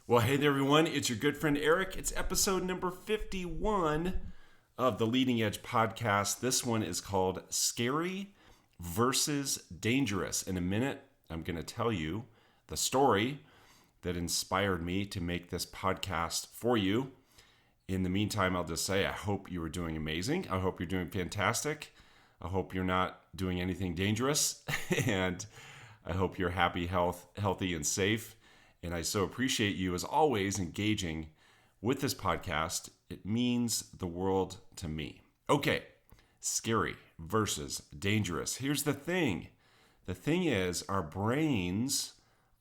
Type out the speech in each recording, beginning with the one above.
Well, hey there, everyone. It's your good friend Eric. It's episode number 51 of the Leading Edge podcast. This one is called Scary versus Dangerous. In a minute, I'm going to tell you the story that inspired me to make this podcast for you. In the meantime, I'll just say I hope you are doing amazing. I hope you're doing fantastic. I hope you're not doing anything dangerous. And I hope you're happy, healthy, and safe. And I so appreciate you, as always, engaging with this podcast. It means the world to me. Okay, scary versus dangerous. Here's the thing. The thing is, our brains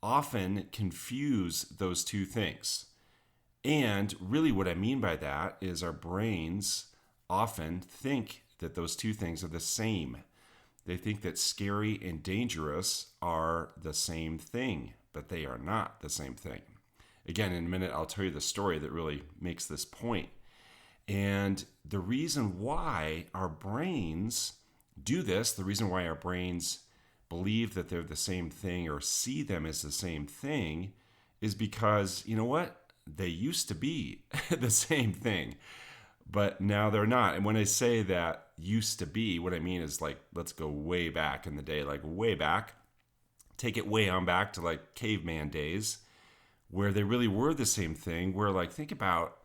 often confuse those two things. And really what I mean by that is our brains often think that those two things are the same. They think that scary and dangerous are the same thing, but they are not the same thing. Again, in a minute, I'll tell you the story that really makes this point. And the reason why our brains do this, the reason why our brains believe that they're the same thing or see them as the same thing, is because, you know what? They used to be the same thing, but now they're not. And when I say that used to be, what I mean is, like, let's go way back in the day, like way back. Take it way on back to like caveman days, where they really were the same thing. Where, like, think about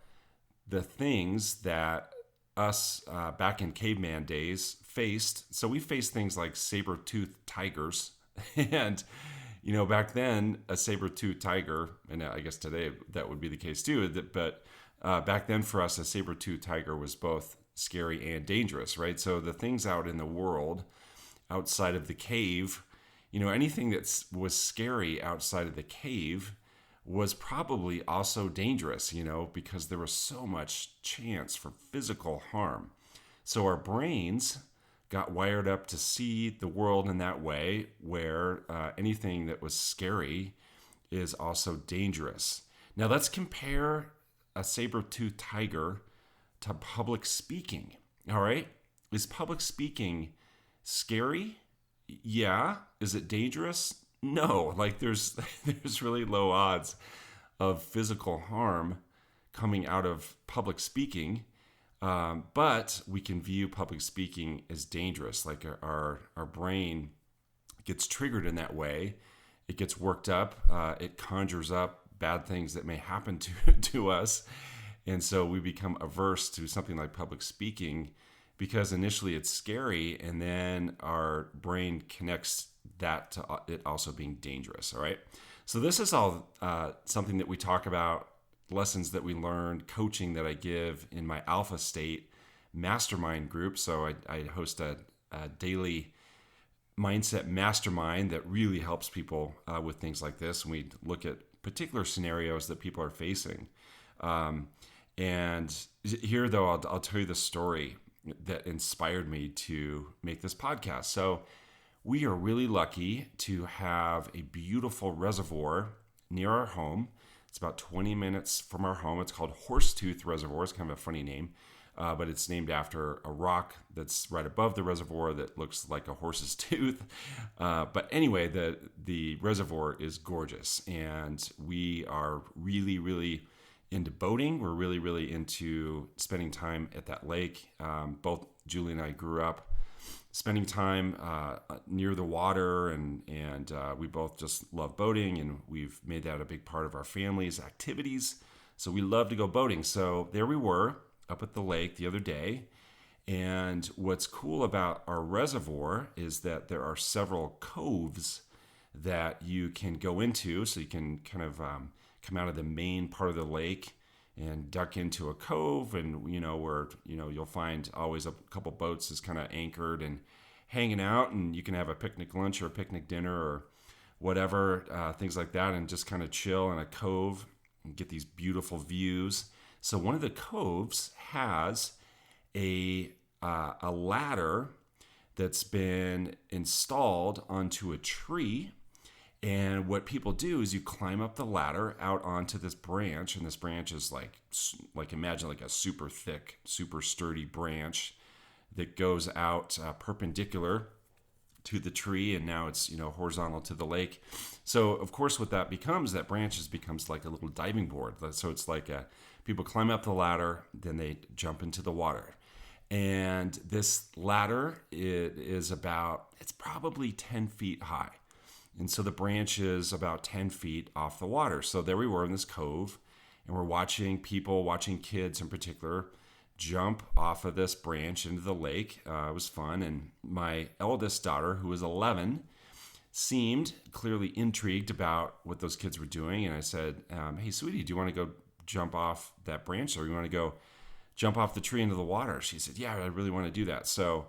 the things that us back in caveman days faced. So we faced things like saber-toothed tigers. And, you know, back then, a saber-toothed tiger, and I guess today that would be the case too, but back then for us, a saber-toothed tiger was both scary and dangerous, right? So the things out in the world outside of the cave, you know, anything that was scary outside of the cave was probably also dangerous, you know, because there was so much chance for physical harm. So our brains got wired up to see the world in that way, where anything that was scary is also dangerous. Now let's compare a saber-toothed tiger to public speaking. All right? Is public speaking scary? Yeah. Is it dangerous? No. Like, there's really low odds of physical harm coming out of public speaking, but we can view public speaking as dangerous. Like, our brain gets triggered in that way. It gets worked up. It conjures up bad things that may happen to us, and so we become averse to something like public speaking, because initially it's scary, and then our brain connects that to it also being dangerous. All right. So this is all something that we talk about, lessons that we learned, coaching that I give in my Alpha State mastermind group. So I host a daily mindset mastermind that really helps people with things like this. And we look at particular scenarios that people are facing. And here, though, I'll tell you the story that inspired me to make this podcast. So we are really lucky to have a beautiful reservoir near our home. It's about 20 minutes from our home. It's called Horsetooth Reservoir. It's kind of a funny name, but it's named after a rock that's right above the reservoir that looks like a horse's tooth. But anyway, the reservoir is gorgeous, and we are really, really into boating. We're really, really into spending time at that lake. Both Julie and I grew up spending time near the water, and we both just love boating, and we've made that a big part of our family's activities. So we love to go boating. So there we were up at the lake the other day. And what's cool about our reservoir is that there are several coves that you can go into. So you can kind of come out of the main part of the lake and duck into a cove, and where you'll find always a couple boats is kind of anchored and hanging out, and you can have a picnic lunch or a picnic dinner or whatever, things like that, and just kind of chill in a cove and get these beautiful views. So one of the coves has a ladder that's been installed onto a tree. And what people do is you climb up the ladder out onto this branch, and this branch is like imagine like a super thick, super sturdy branch that goes out perpendicular to the tree, and now it's, horizontal to the lake. So of course what that becomes, that branch becomes like a little diving board. So it's like people climb up the ladder, then they jump into the water. And this ladder, it's probably 10 feet high. And so the branch is about 10 feet off the water. So there we were in this cove, and we're watching kids in particular, jump off of this branch into the lake. It was fun. And my eldest daughter, who was 11, seemed clearly intrigued about what those kids were doing. And I said, hey, sweetie, do you want to go jump off that branch, or you want to go jump off the tree into the water? She said, yeah, I really want to do that. So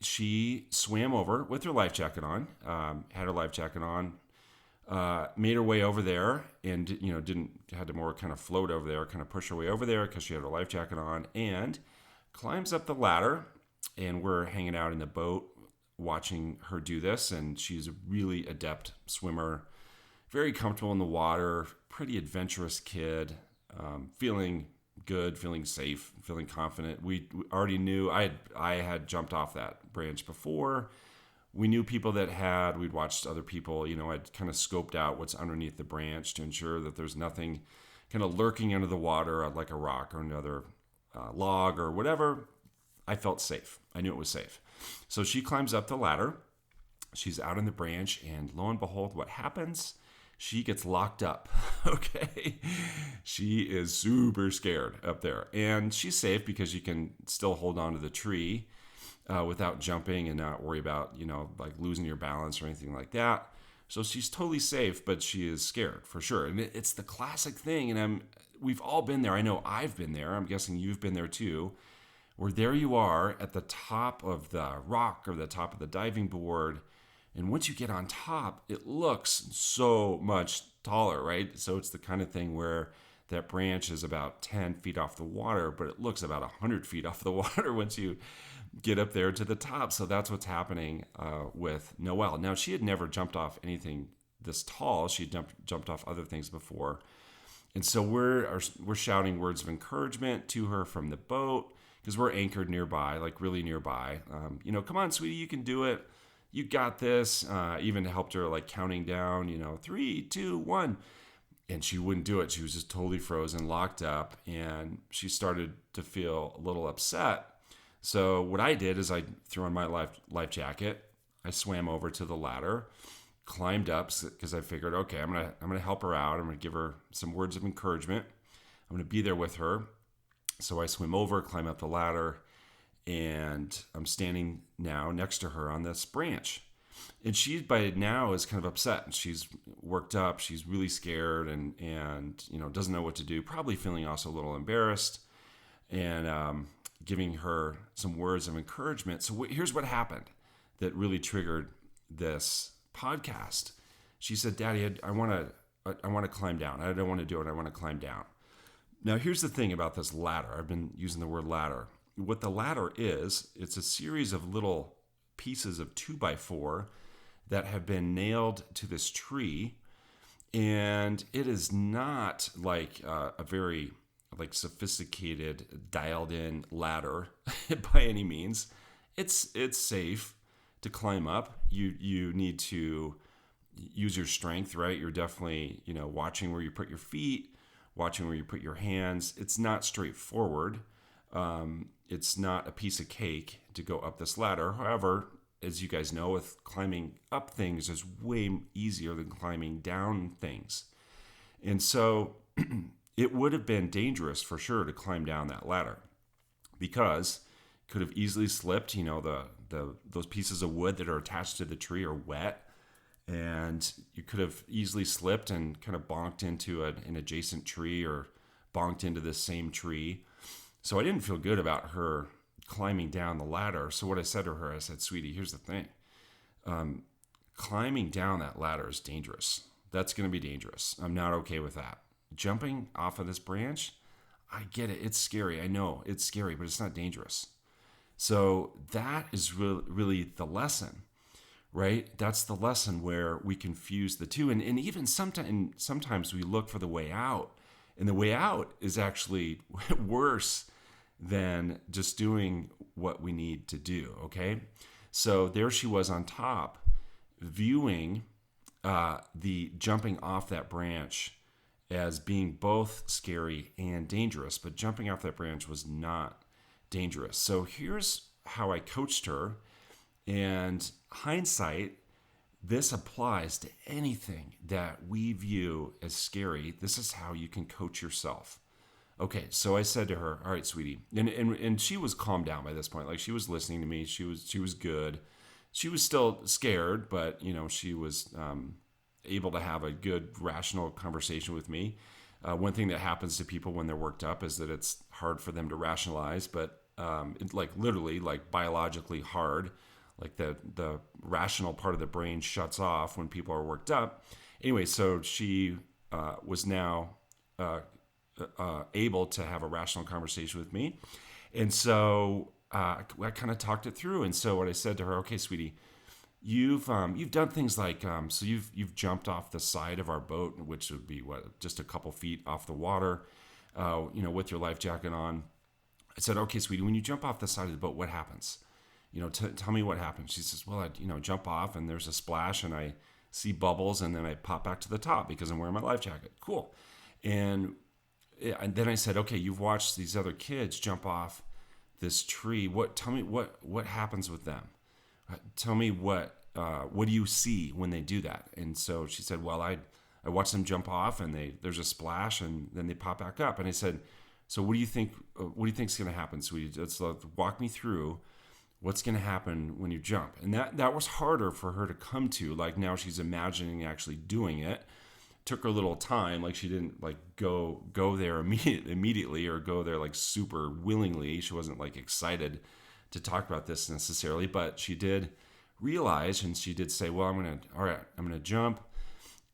she swam over with her life jacket on, had her life jacket on, made her way over there, and had to more kind of float over there, kind of push her way over there because she had her life jacket on, and climbs up the ladder. And we're hanging out in the boat watching her do this. And she's a really adept swimmer, very comfortable in the water, pretty adventurous kid, feeling good, feeling safe, feeling confident. We already knew I had jumped off that branch before. We knew people that had. We'd watched other people. I'd kind of scoped out what's underneath the branch to ensure that there's nothing kind of lurking under the water, like a rock or another log or whatever. I felt safe. I knew it was safe. So she climbs up the ladder. She's out on the branch, and lo and behold, what happens? She gets locked up. Okay. She is super scared up there. And she's safe because you can still hold on to the tree without jumping and not worry about, like losing your balance or anything like that. So she's totally safe, but she is scared for sure. And it's the classic thing. And we've all been there. I know I've been there. I'm guessing you've been there too, where there you are at the top of the rock or the top of the diving board. And once you get on top, it looks so much taller, right? So it's the kind of thing where that branch is about 10 feet off the water, but it looks about 100 feet off the water once you get up there to the top. So that's what's happening with Noelle. Now, she had never jumped off anything this tall. She had jumped off other things before. And so we're shouting words of encouragement to her from the boat because we're anchored nearby, like really nearby. Come on, sweetie, you can do it. You got this. Even helped her like counting down, 3, 2, 1. And she wouldn't do it. She was just totally frozen, locked up. And she started to feel a little upset. So what I did is I threw on my life jacket. I swam over to the ladder, climbed up because I figured, okay, I'm gonna help her out. I'm gonna give her some words of encouragement. I'm gonna be there with her. So I swim over, climb up the ladder, and I'm standing now next to her on this branch. And she by now is kind of upset, and she's worked up. She's really scared and doesn't know what to do. Probably feeling also a little embarrassed, and giving her some words of encouragement. So here's what happened that really triggered this podcast. She said, "Daddy, I want to climb down. I don't want to do it. I want to climb down." Now, here's the thing about this ladder. I've been using the word ladder. What the ladder is, it's a series of little pieces of 2x4 that have been nailed to this tree. And it is not like a very sophisticated, dialed in ladder by any means. It's safe to climb up. You need to use your strength, right? You're definitely, watching where you put your feet, watching where you put your hands. It's not straightforward. It's not a piece of cake to go up this ladder. However, as you guys know, with climbing up things is way easier than climbing down things. And so it would have been dangerous for sure to climb down that ladder because it could have easily slipped. Those pieces of wood that are attached to the tree are wet, and you could have easily slipped and kind of bonked into an adjacent tree or bonked into the same tree. So I didn't feel good about her climbing down the ladder. So what I said to her, I said, "Sweetie, here's the thing. Climbing down that ladder is dangerous. That's going to be dangerous. I'm not okay with that. Jumping off of this branch, I get it. It's scary. I know it's scary, but it's not dangerous." So that is really the lesson, right? That's the lesson where we confuse the two. And even sometimes we look for the way out. And the way out is actually worse than just doing what we need to do, okay? So there she was on top, viewing the jumping off that branch as being both scary and dangerous. But jumping off that branch was not dangerous. So here's how I coached her. And hindsight, this applies to anything that we view as scary. This is how you can coach yourself. Okay, so I said to her, "All right, sweetie," and she was calmed down by this point. Like, she was listening to me. She was good. She was still scared, but she was able to have a good, rational conversation with me. One thing that happens to people when they're worked up is that it's hard for them to rationalize, but literally, like biologically hard. Like the rational part of the brain shuts off when people are worked up. Anyway, so she was now able to have a rational conversation with me. And so I kind of talked it through. And so what I said to her, "Okay, sweetie, you've done things like so you've jumped off the side of our boat, which would be just a couple feet off the water, with your life jacket on." I said, "Okay, sweetie, when you jump off the side of the boat, what happens? Tell me what happens." She says, "Well, I jump off and there's a splash and I see bubbles and then I pop back to the top because I'm wearing my life jacket." Cool. And then I said, "Okay, you've watched these other kids jump off this tree. Tell me what happens with them. Tell me what do you see when they do that?" And so she said, "Well, I watch them jump off and there's a splash and then they pop back up." And I said, "So what do you think? What do you think's going to happen, sweetie? Let's walk me through what's going to happen when you jump." And that was harder for her to come to. Like, now she's imagining actually doing it. Took her a little time. Like, she didn't like go there immediately or go there like super willingly. She wasn't like excited to talk about this necessarily, but she did realize, and she did say, "Well, I'm gonna jump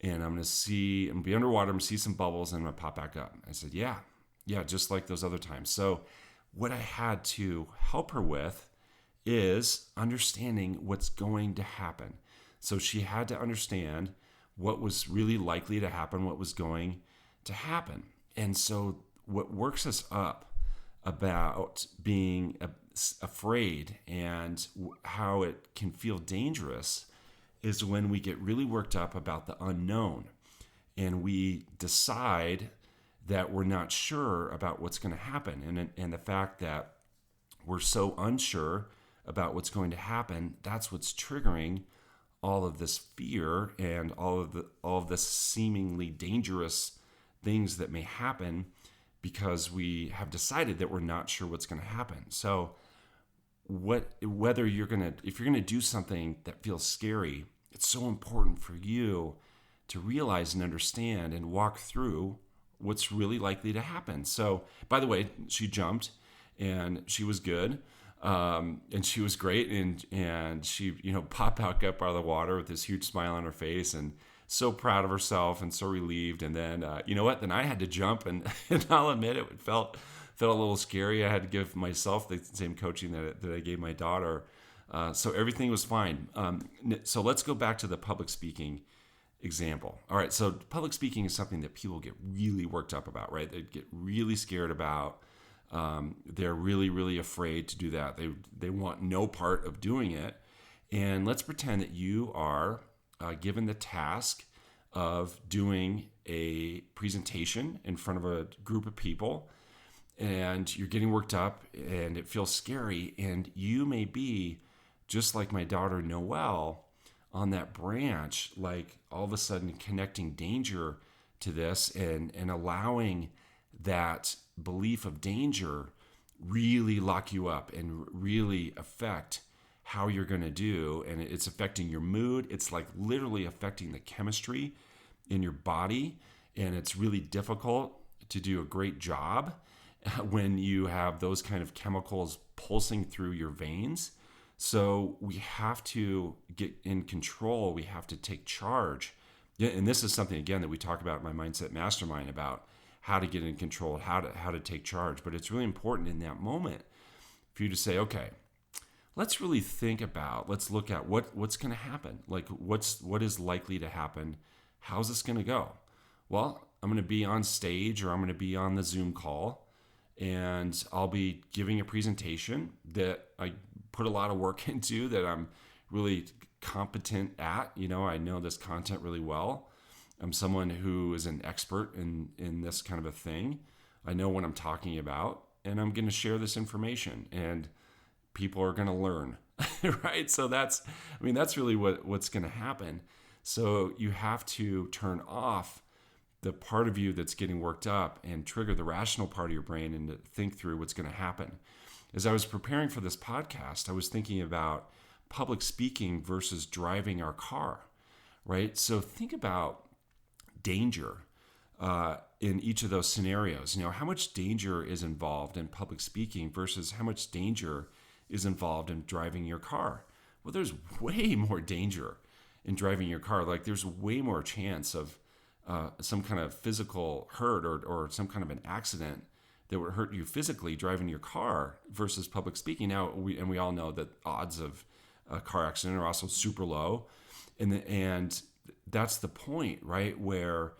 and I'm gonna be underwater, I'm gonna see some bubbles and I'm gonna pop back up." I said, yeah, just like those other times. So what I had to help her with is understanding what's going to happen. So she had to understand what was really likely to happen, what was going to happen. And so what works us up about being afraid and how it can feel dangerous is when we get really worked up about the unknown and we decide that we're not sure about what's going to happen. And the fact that we're so unsure about what's going to happen, that's what's triggering all of this fear and all of this seemingly dangerous things that may happen because we have decided that we're not sure what's going to happen. So if you're going to do something that feels scary, it's so important for you to realize and understand and walk through what's really likely to happen. So, by the way, she jumped and she was good. And she was great, and she popped back up out of the water with this huge smile on her face and so proud of herself and so relieved. And then then I had to jump, and I'll admit it felt a little scary. I had to give myself the same coaching that I gave my daughter. So everything was fine. So let's go back to the public speaking example. All right, so public speaking is something that people get really worked up about, right? They get really scared about. They're really, really afraid to do that. They want no part of doing it. And let's pretend that you are given the task of doing a presentation in front of a group of people, and you're getting worked up and it feels scary, and you may be just like my daughter Noelle on that branch, like all of a sudden connecting danger to this and allowing that belief of danger really lock you up and really affect how you're going to do. And it's affecting your mood. It's like literally affecting the chemistry in your body. And it's really difficult to do a great job when you have those kind of chemicals pulsing through your veins. So we have to get in control. We have to take charge. And this is something, again, that we talk about in my Mindset Mastermind about how to get in control, how to take charge. But it's really important in that moment for you to say, okay, let's really think about, let's look at what's going to happen. Like what is likely to happen? How's this going to go? Well, I'm going to be on stage, or I'm going to be on the Zoom call, and I'll be giving a presentation that I put a lot of work into, that I'm really competent at. I know this content really well. I'm someone who is an expert in this kind of a thing. I know what I'm talking about, and I'm going to share this information, and people are going to learn, right? So that's really what's going to happen. So you have to turn off the part of you that's getting worked up and trigger the rational part of your brain and to think through what's going to happen. As I was preparing for this podcast, I was thinking about public speaking versus driving our car, right? So think about danger in each of those scenarios. How much danger is involved in public speaking versus how much danger is involved in driving your car? Well, there's way more danger in driving your car. Like, there's way more chance of some kind of physical hurt or some kind of an accident that would hurt you physically driving your car versus public speaking. Now, we all know that odds of a car accident are also super low, and that's the point, right? Where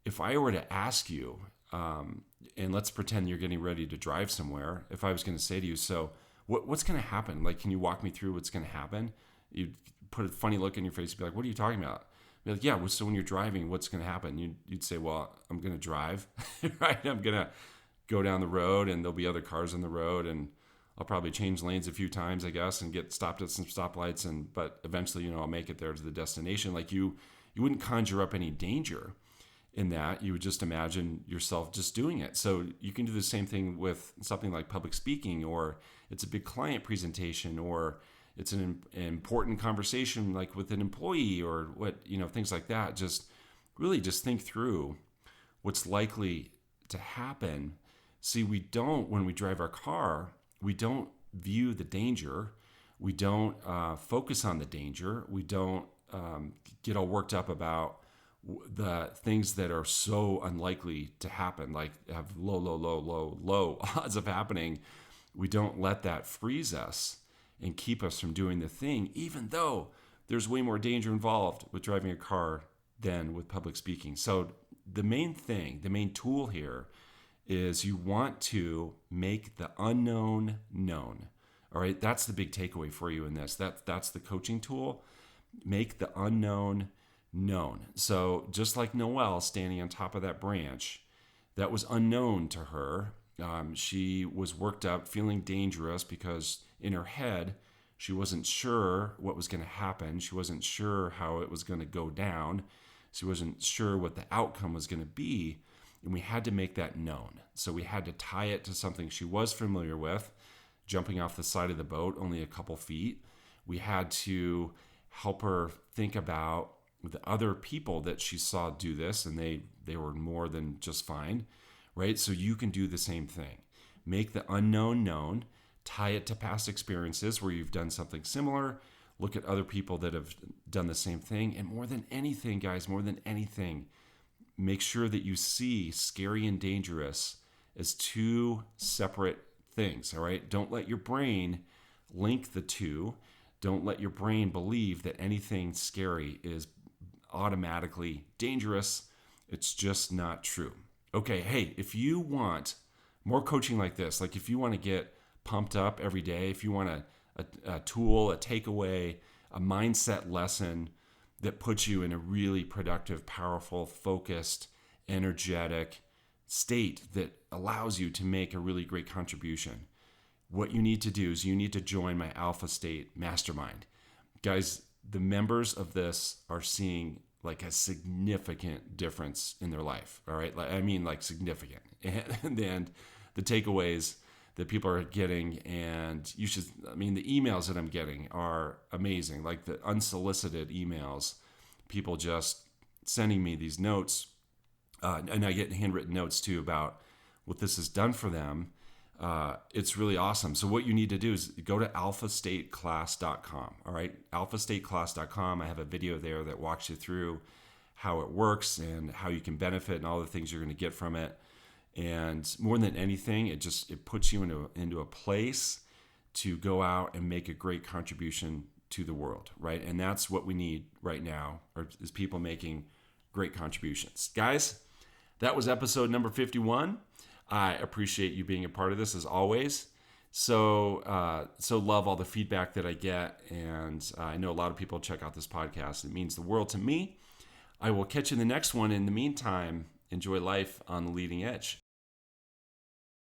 if I were to ask you, and let's pretend you're getting ready to drive somewhere, if I was going to say to you, so what's going to happen? Like, can you walk me through what's going to happen? You'd put a funny look in your face and be like, what are you talking about? Be like, yeah, so when you're driving, what's going to happen? You'd say, well, I'm going to drive, right? I'm going to go down the road, and there'll be other cars on the road, and I'll probably change lanes a few times, I guess, and get stopped at some stoplights, but eventually, I'll make it there to the destination. Like, you wouldn't conjure up any danger in that. You would just imagine yourself just doing it. So you can do the same thing with something like public speaking, or it's a big client presentation, or it's an important conversation like with an employee, or things like that. Just really just think through what's likely to happen. See, when we drive our car, we don't view the danger. We don't focus on the danger. We don't get all worked up about the things that are so unlikely to happen, like have low odds of happening. We don't let that freeze us and keep us from doing the thing, even though there's way more danger involved with driving a car than with public speaking. So the main tool here is you want to make the unknown known. All right, that's the big takeaway for you in this. That's the coaching tool. Make the unknown known. So just like Noelle standing on top of that branch, that was unknown to her. She was worked up, feeling dangerous, because in her head, she wasn't sure what was going to happen. She wasn't sure how it was going to go down. She wasn't sure what the outcome was going to be. And we had to make that known. So we had to tie it to something she was familiar with, jumping off the side of the boat only a couple feet. We had to help her think about the other people that she saw do this, and they were more than just fine, right? So you can do the same thing. Make the unknown known, tie it to past experiences where you've done something similar, look at other people that have done the same thing, and more than anything, guys, make sure that you see scary and dangerous as two separate things, all right? Don't let your brain link the two. Don't let your brain believe that anything scary is automatically dangerous. It's just not true. Okay, hey, if you want more coaching like this, like if you want to get pumped up every day, if you want a tool, a takeaway, a mindset lesson that puts you in a really productive, powerful, focused, energetic state that allows you to make a really great contribution, what you need to do is you need to join my Alpha State Mastermind. Guys, the members of this are seeing like a significant difference in their life. All right. Like significant. And the takeaways that people are getting, and the emails that I'm getting are amazing. Like the unsolicited emails, people just sending me these notes. And I get handwritten notes too about what this has done for them. It's really awesome. So what you need to do is go to alphastateclass.com. All right. alphastateclass.com. I have a video there that walks you through how it works and how you can benefit and all the things you're going to get from it. And more than anything, it puts you into a place to go out and make a great contribution to the world. Right. And that's what we need right now, is people making great contributions. Guys, that was episode number 51. I appreciate you being a part of this as always. So love all the feedback that I get, and I know a lot of people check out this podcast. It means the world to me. I will catch you in the next one. In the meantime, enjoy life on the leading edge.